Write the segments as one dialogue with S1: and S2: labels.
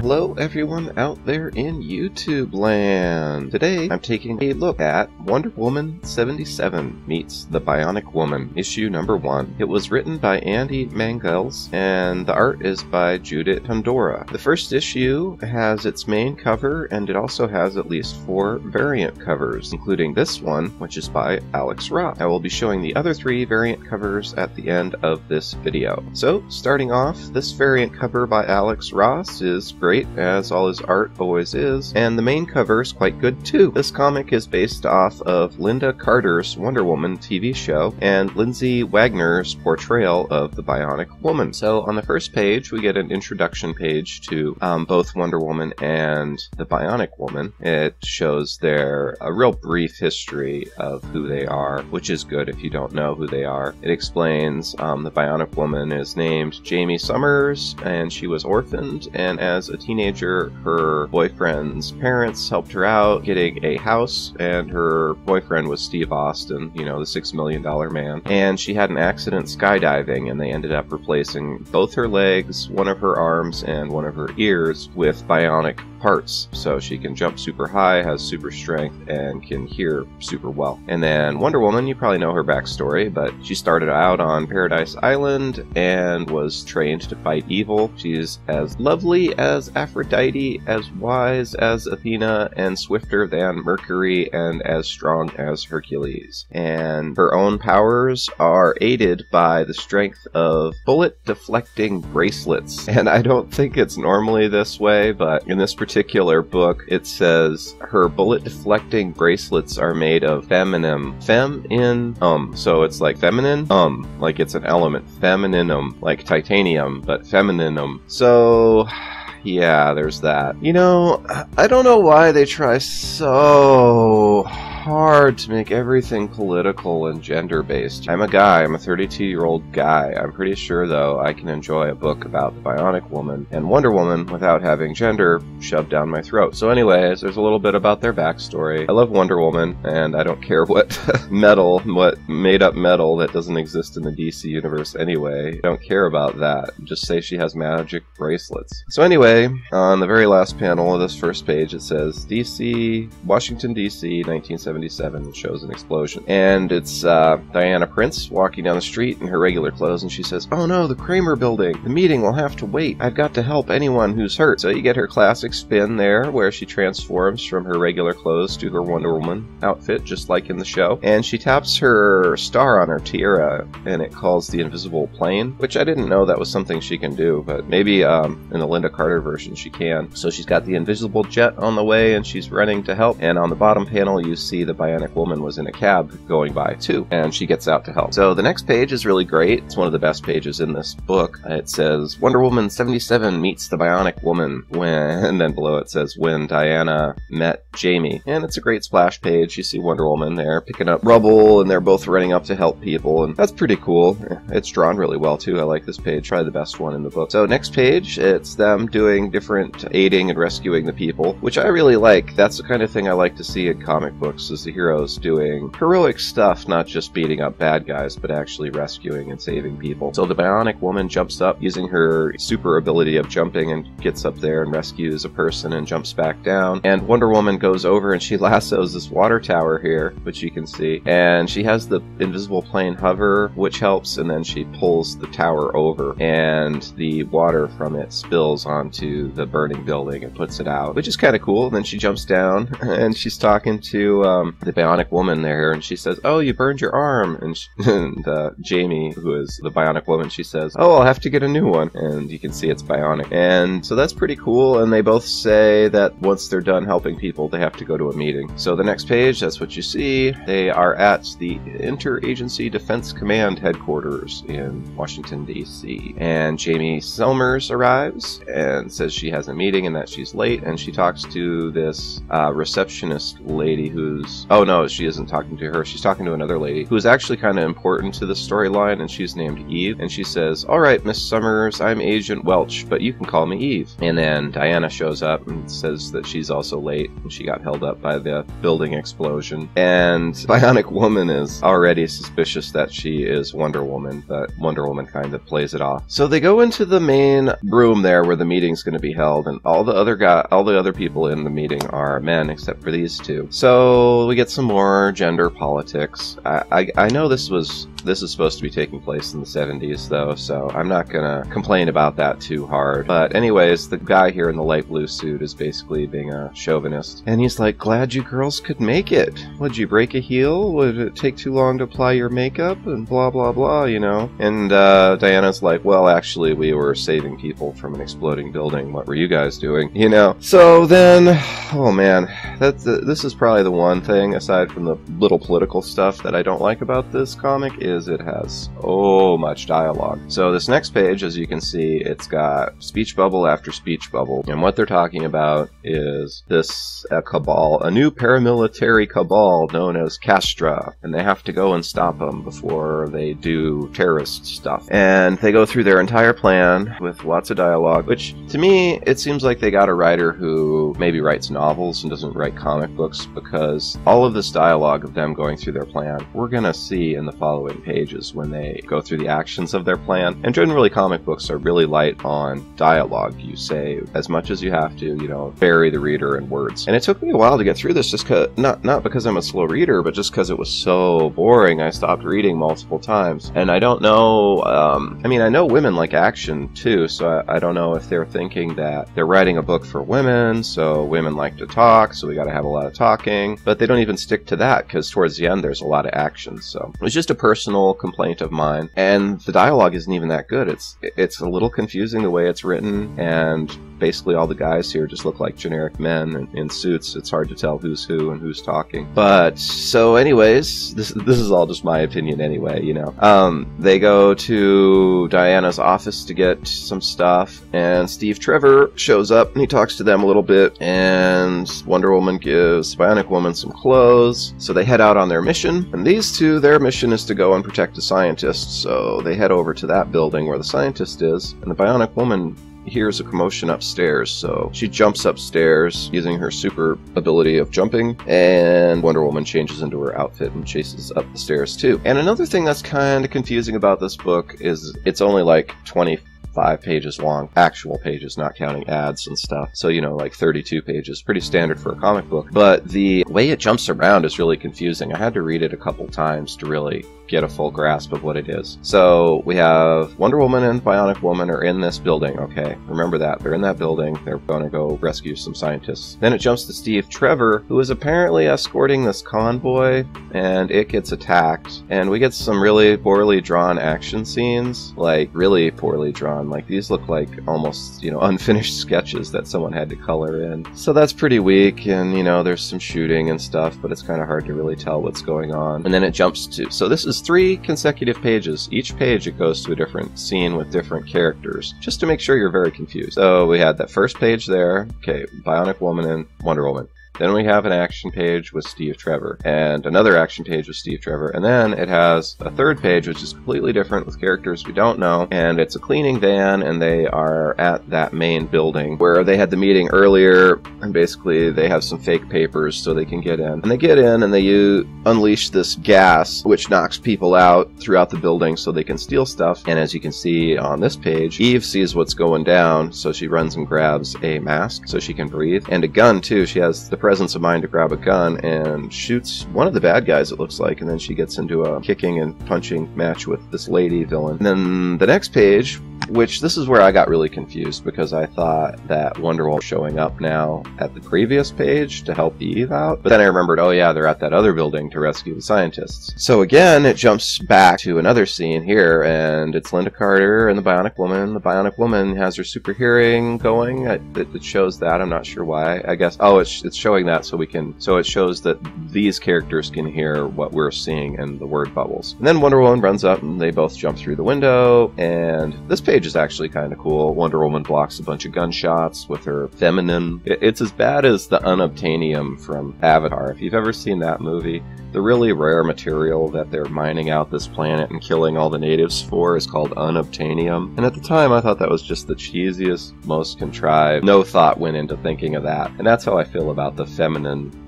S1: Hello everyone out there in YouTube land! Today I'm taking a look at Wonder Woman 77 meets the Bionic Woman, issue number 1. It was written by Andy Mangels and the art is by Judith Tondora. The first issue has its main cover and it also has at least 4 variant covers, including this one, which is by Alex Ross. I will be showing the other 3 variant covers at the end of this video. So, starting off, this variant cover by Alex Ross is great, as all his art always is, and the main cover is quite good too. This comic is based off of Linda Carter's Wonder Woman TV show and Lindsay Wagner's portrayal of the Bionic Woman. So on the first page we get an introduction page to both Wonder Woman and the Bionic Woman. It shows a real brief history of who they are, which is good if you don't know who they are. It explains the Bionic Woman is named Jaime Sommers and she was orphaned, and as a teenager her boyfriend's parents helped her out getting a house, and her boyfriend was Steve Austin, you know, the $6 million man, and she had an accident skydiving and they ended up replacing both her legs, one of her arms, and one of her ears with bionic parts, so she can jump super high, has super strength, and can hear super well. And then Wonder Woman, you probably know her backstory, but she started out on Paradise Island and was trained to fight evil. She's as lovely as Aphrodite, as wise as Athena, and swifter than Mercury, and as strong as Hercules. And her own powers are aided by the strength of bullet-deflecting bracelets. And I don't think it's normally this way, but in this particular book, it says her bullet-deflecting bracelets are made of femininum. So it's like feminine, like it's an element. Femininum, like titanium, but femininum. So yeah, there's that. You know, I don't know why they try so hard to make everything political and gender-based. I'm a guy, I'm a 32-year-old guy. I'm pretty sure, though, I can enjoy a book about the Bionic Woman and Wonder Woman without having gender shoved down my throat. So anyways, there's a little bit about their backstory. I love Wonder Woman, and I don't care what what made-up metal that doesn't exist in the DC universe anyway. I don't care about that. Just say she has magic bracelets. So anyway, on the very last panel of this first page, it says Washington, D.C., 1977. It shows an explosion. And it's Diana Prince walking down the street in her regular clothes, and she says, "Oh no, the Kramer building. The meeting will have to wait. I've got to help anyone who's hurt." So you get her classic spin there, where she transforms from her regular clothes to her Wonder Woman outfit, just like in the show. And she taps her star on her tiara, and it calls the invisible plane, which I didn't know that was something she can do, but maybe in the Linda Carter version she can. So she's got the invisible jet on the way, and she's running to help. And on the bottom panel you see the Bionic Woman was in a cab going by too, and she gets out to help. So the next page is really great. It's one of the best pages in this book. It says Wonder Woman 77 meets the Bionic Woman and then below it says when Diana met Jamie. And it's a great splash page. You see Wonder Woman there picking up rubble, and they're both running up to help people, and that's pretty cool. It's drawn really well too. I like this page, probably the best one in the book. So next page, it's them doing different aiding and rescuing the people, which I really like. That's the kind of thing I like to see in comic books, is the heroes doing heroic stuff, not just beating up bad guys, but actually rescuing and saving people. So the Bionic Woman jumps up using her super ability of jumping and gets up there and rescues a person and jumps back down. And Wonder Woman goes over and she lassos this water tower here, which you can see. And she has the invisible plane hover, which helps, and then she pulls the tower over and the water from it spills onto the burning building and puts it out, which is kind of cool. And then she jumps down and she's talking to the Bionic Woman there, and she says, "Oh, you burned your arm." And Jamie, who is the Bionic Woman, she says, "Oh, I'll have to get a new one." And you can see it's bionic. And so that's pretty cool, and they both say that once they're done helping people, they have to go to a meeting. So the next page, that's what you see. They are at the Interagency Defense Command headquarters in Washington, D.C. And Jaime Sommers arrives and says she has a meeting and that she's late, and she talks to this receptionist lady who who's... Oh no, she isn't talking to her. She's talking to another lady who's actually kind of important to the storyline, and she's named Eve. And she says, "Alright, Miss Sommers, I'm Agent Welch, but you can call me Eve." And then Diana shows up and says that she's also late, and she got held up by the building explosion. And Bionic Woman is already suspicious that she is Wonder Woman, but Wonder Woman kind of plays it off. So they go into the main room there where the meeting's going to be held, and all the other people in the meeting are men except for these two. So we get some more gender politics. I know this is supposed to be taking place in the 70s though, so I'm not gonna complain about that too hard. But anyways, the guy here in the light blue suit is basically being a chauvinist, and he's like, "Glad you girls could make it. Would you break a heel? Would it take too long to apply your makeup?" And blah blah blah, you know. And Diana's like, "Well, actually, we were saving people from an exploding building. What were you guys doing?" You know. So then, oh man, this is probably the one thing, aside from the little political stuff, that I don't like about this comic, is it has so much dialogue. So this next page, as you can see, it's got speech bubble after speech bubble, and what they're talking about is this cabal, a new paramilitary cabal known as Castra, and they have to go and stop them before they do terrorist stuff. And they go through their entire plan with lots of dialogue, which to me it seems like they got a writer who maybe writes novels and doesn't write comic books, because all of this dialogue of them going through their plan we're gonna see in the following pages when they go through the actions of their plan. And generally comic books are really light on dialogue. You say as much as you have to, you know, bury the reader in words. And it took me a while to get through this, just not because I'm a slow reader, but just because it was so boring. I stopped reading multiple times. And I don't know, I mean, I know women like action too, so I don't know if they're thinking that they're writing a book for women, so women like to talk, so we gotta have a lot of talking. But they don't even stick to that, because towards the end there's a lot of action. So it's just a personal complaint of mine, and the dialogue isn't even that good. It's a little confusing the way it's written, and basically all the guys here just look like generic men in suits. It's hard to tell who's who and who's talking. But so anyways, this is all just my opinion anyway, you know. They go to Diana's office to get some stuff, and Steve Trevor shows up and he talks to them a little bit, and Wonder Woman gives Bionic Woman some clothes. So they head out on their mission, and these two, their mission is to go and protect the scientist. So they head over to that building where the scientist is, and the Bionic Woman hears a commotion upstairs, so she jumps upstairs using her super ability of jumping, and Wonder Woman changes into her outfit and chases up the stairs too. And another thing that's kind of confusing about this book is it's only like 25 pages long, actual pages, not counting ads and stuff. So, you know, like 32 pages, pretty standard for a comic book. But the way it jumps around is really confusing. I had to read it a couple times to really get a full grasp of what it is. So we have Wonder Woman and Bionic Woman are in this building. Okay, remember that. They're in that building. They're going to go rescue some scientists. Then it jumps to Steve Trevor, who is apparently escorting this convoy, and it gets attacked. And we get some really poorly drawn action scenes, like really poorly drawn. Like these look like almost, you know, unfinished sketches that someone had to color in. So that's pretty weak, and you know, there's some shooting and stuff, but it's kind of hard to really tell what's going on. And then it jumps to, so this is 3 consecutive pages. Each page it goes to a different scene with different characters, just to make sure you're very confused. So we had that first page there, okay, Bionic Woman and Wonder Woman. Then we have an action page with Steve Trevor, and another action page with Steve Trevor, and then it has a third page which is completely different with characters we don't know, and it's a cleaning van, and they are at that main building where they had the meeting earlier, and basically they have some fake papers so they can get in. And they get in and they unleash this gas which knocks people out throughout the building so they can steal stuff. And as you can see on this page, Eve sees what's going down, so she runs and grabs a mask so she can breathe, and a gun too. She has the presence of mind to grab a gun and shoots one of the bad guys, it looks like, and then she gets into a kicking and punching match with this lady villain. And then the next page, which this is where I got really confused, because I thought that Wonder Woman was showing up now at the previous page to help Eve out, but then I remembered, oh yeah, they're at that other building to rescue the scientists. So again, it jumps back to another scene here, and it's Linda Carter and the Bionic Woman. The Bionic Woman has her super hearing going. It shows that. I'm not sure why. I guess, oh, it's showing that so we can, so it shows that these characters can hear what we're seeing in the word bubbles. And then Wonder Woman runs up and they both jump through the window, and this page page is actually kind of cool. Wonder Woman blocks a bunch of gunshots with her feminine. It's as bad as the unobtainium from Avatar. If you've ever seen that movie, the really rare material that they're mining out this planet and killing all the natives for is called unobtainium. And at the time, I thought that was just the cheesiest, most contrived. No thought went into thinking of that. And that's how I feel about the feminine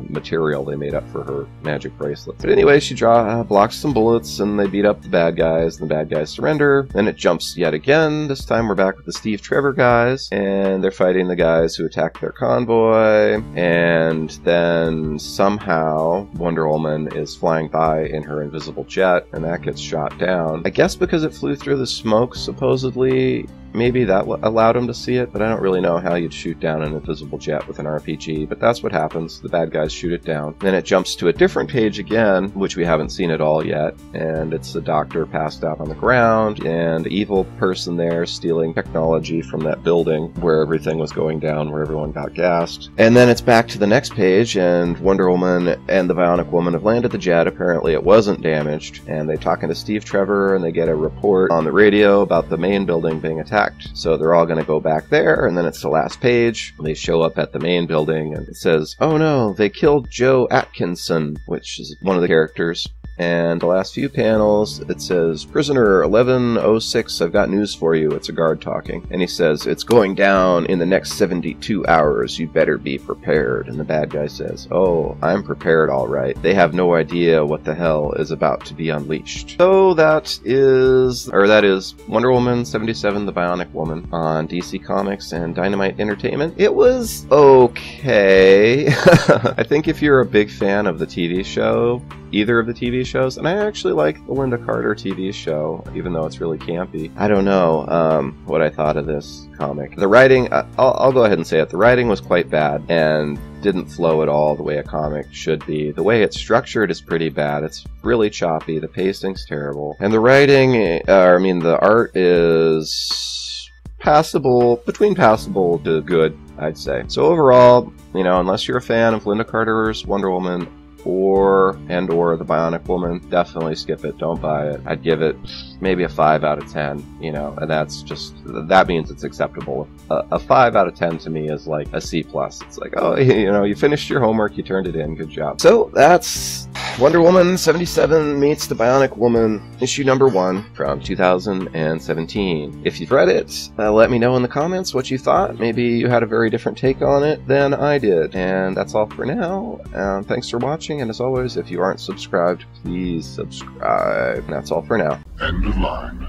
S1: material they made up for her magic bracelet. But anyway, she blocks some bullets, and they beat up the bad guys, and the bad guys surrender. Then it jumps yet again. This time we're back with the Steve Trevor guys, and they're fighting the guys who attacked their convoy. And then somehow Wonder Woman is flying by in her invisible jet, and that gets shot down. I guess because it flew through the smoke, supposedly. Maybe that allowed him to see it, but I don't really know how you'd shoot down an invisible jet with an RPG, but that's what happens. The bad guys shoot it down. Then it jumps to a different page again, which we haven't seen at all yet, and it's a doctor passed out on the ground, and the evil person there stealing technology from that building where everything was going down, where everyone got gassed. And then it's back to the next page, and Wonder Woman and the Bionic Woman have landed the jet. Apparently it wasn't damaged, and they're talking to Steve Trevor, and they get a report on the radio about the main building being attacked. So they're all going to go back there, and then it's the last page. They show up at the main building, and it says, "Oh no, they killed Joe Atkinson," which is one of the characters. And the last few panels, it says, "Prisoner 1106, I've got news for you." It's a guard talking. And he says, "It's going down in the next 72 hours. You better be prepared." And the bad guy says, "Oh, I'm prepared all right. They have no idea what the hell is about to be unleashed." So that is Wonder Woman 77, The Bionic Woman on DC Comics and Dynamite Entertainment. It was okay. I think if you're a big fan of the TV show, either of the TV shows, and I actually like the Linda Carter TV show, even though it's really campy. I don't know what I thought of this comic. The writing, I'll go ahead and say it, the writing was quite bad and didn't flow at all the way a comic should be. The way it's structured is pretty bad. It's really choppy, the pacing's terrible, and the writing, the art is passable, between passable to good, I'd say. So overall, unless you're a fan of Linda Carter's Wonder Woman, or the Bionic Woman, definitely skip it. Don't buy it. I'd give it maybe a 5 out of 10, and that means it's acceptable. A 5 out of 10 to me is like a C+. It's like, oh, you finished your homework, you turned it in, good job. So that's Wonder Woman 77 meets the Bionic Woman, issue number 1 from 2017. If you've read it, let me know in the comments what you thought. Maybe you had a very different take on it than I did. And that's all for now. Thanks for watching. And as always, if you aren't subscribed, please subscribe. And that's all for now.
S2: End of line.